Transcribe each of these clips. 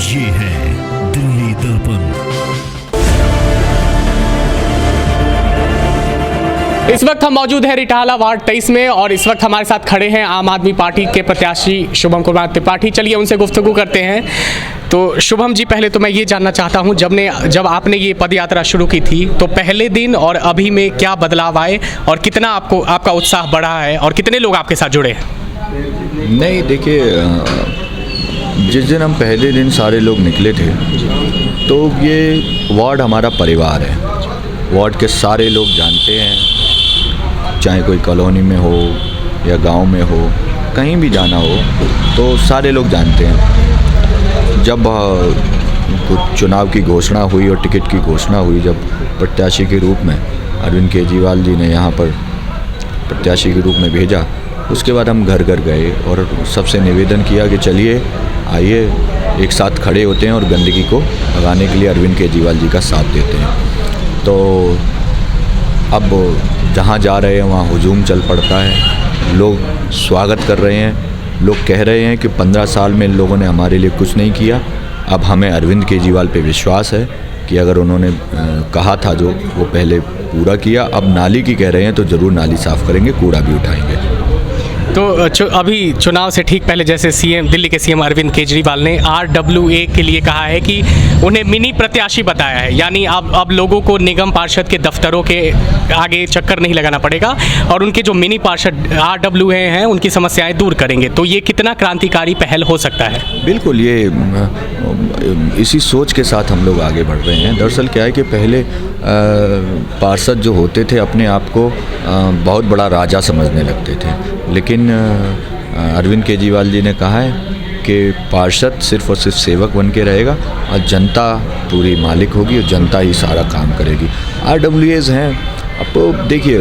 ये है दिल्ली दर्पण। इस वक्त हम मौजूद हैं रिटाला वार्ड 23 में और इस वक्त हमारे साथ खड़े हैं आम आदमी पार्टी के प्रत्याशी शुभम कुमार त्रिपाठी। चलिए उनसे गुफ्तगू करते हैं। तो शुभम जी, पहले तो मैं ये जानना चाहता हूँ, जब आपने ये पद यात्रा शुरू की थी तो पहले दिन और अभी में क्या बदलाव आए और कितना आपका उत्साह बढ़ा है और कितने लोग आपके साथ जुड़े हैं? नहीं, देखिए, जिस दिन हम पहले दिन सारे लोग निकले थे तो ये वार्ड हमारा परिवार है। वार्ड के सारे लोग जानते हैं, चाहे कोई कॉलोनी में हो या गांव में हो, कहीं भी जाना हो तो सारे लोग जानते हैं। जब चुनाव की घोषणा हुई और टिकट की घोषणा हुई, जब प्रत्याशी के रूप में अरविंद केजरीवाल जी ने यहाँ पर प्रत्याशी के रूप में भेजा, उसके बाद हम घर घर गए और सबसे निवेदन किया कि चलिए आइए एक साथ खड़े होते हैं और गंदगी को भगाने के लिए अरविंद केजरीवाल जी का साथ देते हैं। तो अब जहाँ जा रहे हैं वहाँ हुजूम चल पड़ता है, लोग स्वागत कर रहे हैं, लोग कह रहे हैं कि 15 साल में इन लोगों ने हमारे लिए कुछ नहीं किया। अब हमें अरविंद केजरीवाल पे विश्वास है कि अगर उन्होंने कहा था जो वो पहले पूरा किया। अब नाली की कह रहे हैं तो ज़रूर नाली साफ़ करेंगे, कूड़ा भी उठाएंगे। तो अभी चुनाव से ठीक पहले जैसे दिल्ली के सीएम अरविंद केजरीवाल ने RWA के लिए कहा है कि उन्हें मिनी प्रत्याशी बताया है, यानी अब लोगों को निगम पार्षद के दफ्तरों के आगे चक्कर नहीं लगाना पड़ेगा और उनके जो मिनी पार्षद RWA हैं उनकी समस्याएं दूर करेंगे। तो ये कितना क्रांतिकारी पहल हो सकता है? बिल्कुल, ये इसी सोच के साथ हम लोग आगे बढ़ रहे हैं। दरअसल क्या है कि पहले पार्षद जो होते थे अपने आप को बहुत बड़ा राजा समझने लगते थे, लेकिन अरविंद केजरीवाल जी ने कहा है कि पार्षद सिर्फ और सिर्फ सेवक बन के रहेगा और जनता पूरी मालिक होगी और जनता ही सारा काम करेगी। RWAs हैं। अब देखिए,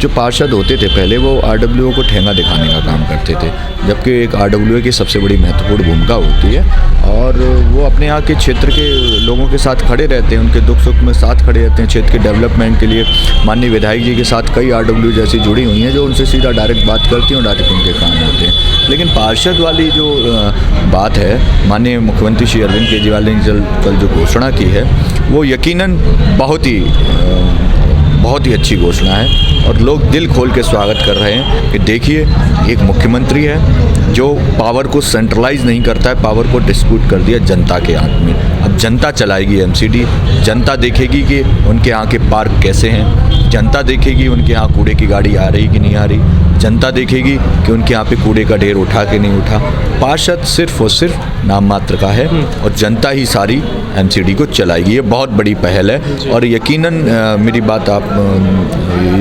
जो पार्षद होते थे पहले वो RWA को ठेंगा दिखाने का काम करते थे, जबकि एक RWA की सबसे बड़ी महत्वपूर्ण भूमिका होती है और वो अपने यहाँ के क्षेत्र के लोगों के साथ खड़े रहते हैं, उनके दुख सुख में साथ खड़े रहते हैं। क्षेत्र के डेवलपमेंट के लिए माननीय विधायक जी के साथ कई RWA जैसी जुड़ी हुई हैं जो उनसे सीधा डायरेक्ट बात करती हैं और डायरेक्ट उनके काम होते हैं। लेकिन पार्षद वाली जो बात है, माननीय मुख्यमंत्री श्री अरविंद केजरीवाल ने कल जो घोषणा की है वो यकीनन बहुत ही अच्छी घोषणा है और लोग दिल खोल के स्वागत कर रहे हैं कि देखिए, एक मुख्यमंत्री है जो पावर को सेंट्रलाइज नहीं करता है, पावर को डिस्ट्रीब्यूट कर दिया जनता के हाथ में। अब जनता चलाएगी MCD, जनता देखेगी कि उनके यहाँ के पार्क कैसे हैं, जनता देखेगी उनके यहाँ कूड़े की गाड़ी आ रही कि नहीं आ रही, जनता देखेगी कि उनके यहाँ पे कूड़े का ढेर उठा कि नहीं उठा। पार्षद सिर्फ और सिर्फ नाम मात्र का है और जनता ही सारी MCD को चलाएगी। ये बहुत बड़ी पहल है और यकीनन मेरी बात आप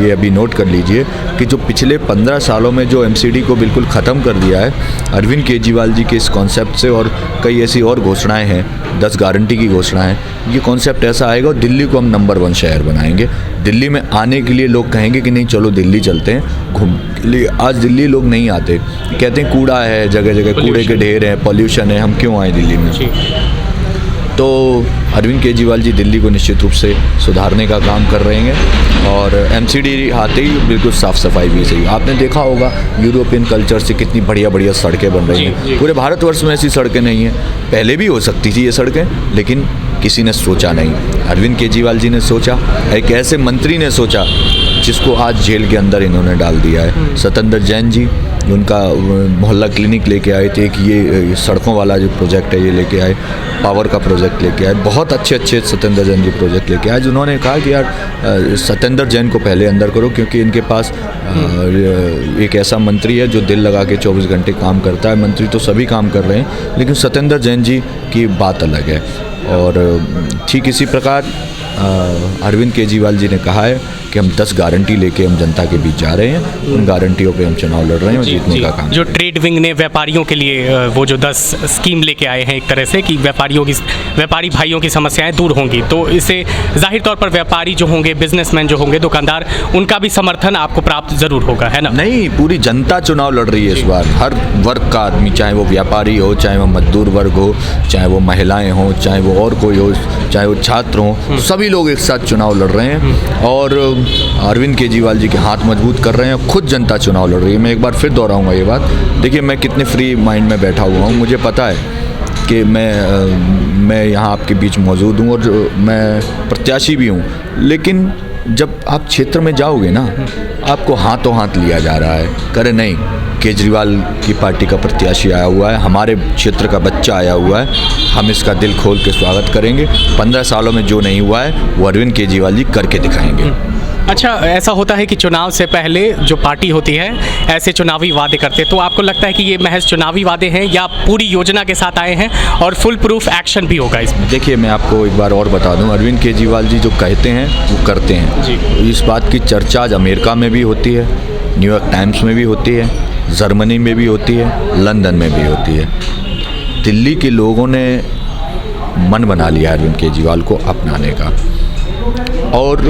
ये अभी नोट कर लीजिए कि जो पिछले 15 सालों में जो MCD को बिल्कुल ख़त्म कर दिया है अरविंद केजरीवाल जी के इस कॉन्सेप्ट से, और कई ऐसी और घोषणाएं हैं, 10 गारंटी की घोषणा है, ये कॉन्सेप्ट ऐसा आएगा और दिल्ली को हम नंबर 1 शहर बनाएंगे। दिल्ली में आने के लिए लोग कहेंगे कि नहीं चलो दिल्ली चलते हैं घूम के लिए। आज दिल्ली लोग नहीं आते, कहते हैं कूड़ा है, जगह जगह कूड़े के ढेर हैं, पॉल्यूशन है, हम क्यों आए दिल्ली में। तो अरविंद केजरीवाल जी दिल्ली को निश्चित रूप से सुधारने का काम कर रहे हैं और MCD आते ही बिल्कुल साफ़ सफाई भी सही। आपने देखा होगा यूरोपियन कल्चर से कितनी बढ़िया बढ़िया सड़कें बन रही हैं। पूरे भारतवर्ष में ऐसी सड़कें नहीं हैं। पहले भी हो सकती थी ये सड़कें, लेकिन किसी ने सोचा नहीं। अरविंद केजरीवाल जी ने सोचा, एक ऐसे मंत्री ने सोचा जिसको आज जेल के अंदर इन्होंने डाल दिया है। सत्येंद्र जैन जी उनका मोहल्ला क्लिनिक लेके आए थे, कि ये सड़कों वाला जो प्रोजेक्ट है ये लेके आए, पावर का प्रोजेक्ट लेके आए, बहुत अच्छे सत्येंद्र जैन जी प्रोजेक्ट लेके आए। उन्होंने कहा कि यार सत्येंद्र जैन को पहले अंदर करो क्योंकि इनके पास एक ऐसा मंत्री है जो दिल लगा के 24 घंटे काम करता है। मंत्री तो सभी काम कर रहे हैं, लेकिन सत्येंद्र जैन जी की बात अलग है। और ठीक इसी प्रकार अरविंद केजरीवाल जी ने कहा है कि हम 10 गारंटी लेके हम जनता के बीच जा रहे हैं, उन गारंटियों पे हम चुनाव लड़ रहे हैं और जीतने का काम। जो ट्रेड विंग ने व्यापारियों के लिए वो जो 10 स्कीम लेके आए हैं एक तरह से कि व्यापारी भाइयों की समस्याएं दूर होंगी, तो इससे जाहिर तौर पर व्यापारी जो होंगे, बिजनेसमैन जो होंगे, दुकानदार, उनका भी समर्थन आपको प्राप्त जरूर होगा, है ना? नहीं, पूरी जनता चुनाव लड़ रही है इस बार। हर वर्ग का आदमी, चाहे वो व्यापारी हो, चाहे वो मजदूर वर्ग हो, चाहे वो महिलाएं हों, चाहे वो और कोई हो, चाहे वो छात्र हों, सभी लोग एक साथ चुनाव लड़ रहे हैं और अरविंद केजरीवाल जी के हाथ मजबूत कर रहे हैं। खुद जनता चुनाव लड़ रही है। मैं एक बार फिर दोहराऊंगा ये बात। देखिए, मैं कितने फ्री माइंड में बैठा हुआ हूँ। मुझे पता है कि मैं यहाँ आपके बीच मौजूद हूँ और मैं प्रत्याशी भी हूँ, लेकिन जब आप क्षेत्र में जाओगे ना, आपको हाथों हाथ लिया जा रहा है, करे नहीं केजरीवाल की पार्टी का प्रत्याशी आया हुआ है, हमारे क्षेत्र का बच्चा आया हुआ है, हम इसका दिल खोल के स्वागत करेंगे। 15 सालों में जो नहीं हुआ है वो अरविंद केजरीवाल जी करके दिखाएंगे। अच्छा, ऐसा होता है कि चुनाव से पहले जो पार्टी होती है ऐसे चुनावी वादे करते हैं, तो आपको लगता है कि ये महज चुनावी वादे हैं या पूरी योजना के साथ आए हैं और फुल प्रूफ एक्शन भी होगा इसमें? देखिए, मैं आपको एक बार और बता दूं, अरविंद केजरीवाल जी जो कहते हैं वो करते हैं जी। इस बात की चर्चा आज अमेरिका में भी होती है, न्यूयॉर्क टाइम्स में भी होती है, जर्मनी में भी होती है, लंदन में भी होती है। दिल्ली के लोगों ने मन बना लिया अरविंद केजरीवाल को अपनाने का। और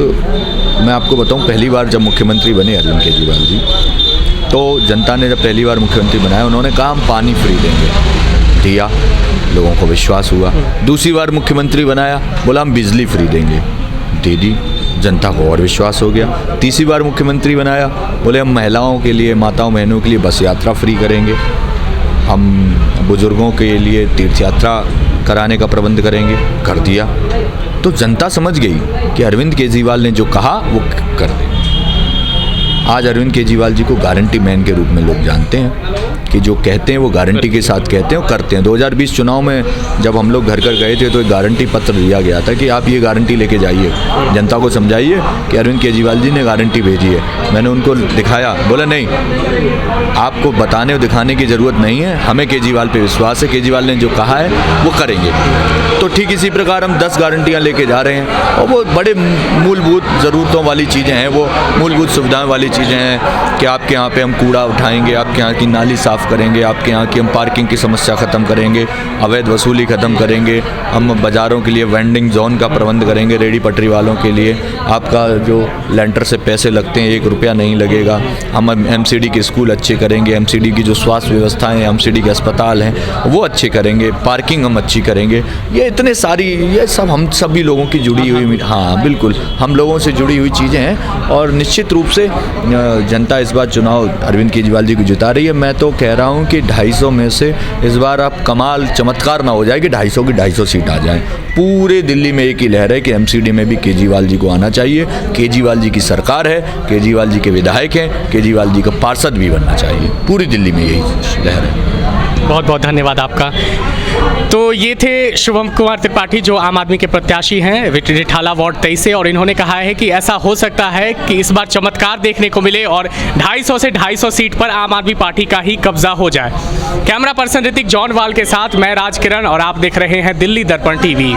मैं आपको बताऊं, पहली बार जब मुख्यमंत्री बने अरविंद केजरीवाल जी, तो जनता ने जब पहली बार मुख्यमंत्री बनाया, उन्होंने कहा हम पानी फ्री देंगे, दिया, लोगों को विश्वास हुआ। दूसरी बार मुख्यमंत्री बनाया, बोला हम बिजली फ्री देंगे, दे दी, जनता को और विश्वास हो गया। तीसरी बार मुख्यमंत्री बनाया, बोले हम महिलाओं के लिए, माताओं बहनों के लिए बस यात्रा फ्री करेंगे, हम बुजुर्गों के लिए तीर्थ यात्रा कराने का प्रबंध करेंगे, कर दिया। तो जनता समझ गई कि अरविंद केजरीवाल ने जो कहा वो कर दे। आज अरविंद केजरीवाल जी को गारंटी मैन के रूप में लोग जानते हैं कि जो कहते हैं वो गारंटी के साथ कहते हैं और करते हैं। 2020 चुनाव में जब हम लोग घर घर गए थे तो एक गारंटी पत्र दिया गया था कि आप ये गारंटी लेके जाइए, जनता को समझाइए कि अरविंद केजरीवाल जी ने गारंटी भेजी है। मैंने उनको दिखाया, बोला नहीं, आपको बताने और दिखाने की ज़रूरत नहीं है, हमें केजरीवाल पे विश्वास है, केजरीवाल ने जो कहा है वो करेंगे। तो ठीक इसी प्रकार हम 10 गारंटियाँ लेके जा रहे हैं और वो बड़े मूलभूत ज़रूरतों वाली चीज़ें हैं, वो मूलभूत सुविधाएँ वाली चीज़ें हैं कि आपके यहाँ पे हम कूड़ा उठाएंगे, आपके यहाँ की नाली साफ़ करेंगे, आपके यहाँ की हम पार्किंग की समस्या ख़त्म करेंगे, अवैध वसूली ख़त्म करेंगे, हम बाज़ारों के लिए वेंडिंग जोन का प्रबंध करेंगे, रेडी पटरी वालों के लिए आपका जो लेंटर से पैसे लगते हैं 1 रुपया नहीं लगेगा, हम एमसीडी के स्कूल अच्छे करेंगे, एमसीडी की जो स्वास्थ्य व्यवस्थाएं, एमसीडी के अस्पताल हैं वो अच्छे करेंगे, पार्किंग हम अच्छी करेंगे। ये इतने सारी, ये सब हम सभी लोगों की जुड़ी हुई, हाँ बिल्कुल हम लोगों से जुड़ी हुई चीज़ें हैं और निश्चित रूप से जनता इस बार चुनाव अरविंद केजरीवाल जी को जिता रही है। मैं तो कह रहा हूँ कि 250 में से इस बार आप कमाल चमत्कार ना हो जाए कि 250 की 250 सीट आ जाए। पूरे दिल्ली में एक ही लहर है कि एमसीडी में भी केजरीवाल जी को आना चाहिए, केजरीवाल जी की सरकार है, केजरीवाल जी के विधायक हैं, केजरीवाल जी का पार्षद भी बनना चाहिए। पूरी दिल्ली में यही लहर है। बहुत बहुत धन्यवाद आपका। तो ये थे शुभम कुमार त्रिपाठी जो आम आदमी के प्रत्याशी हैं रिठाला वार्ड 23 से, और इन्होंने कहा है कि ऐसा हो सकता है कि इस बार चमत्कार देखने को मिले और 250 से 250 सीट पर आम आदमी पार्टी का ही कब्जा हो जाए। कैमरा पर्सन ऋतिक जॉनवाल के साथ मैं राजकिरण और आप देख रहे हैं दिल्ली दर्पण टीवी।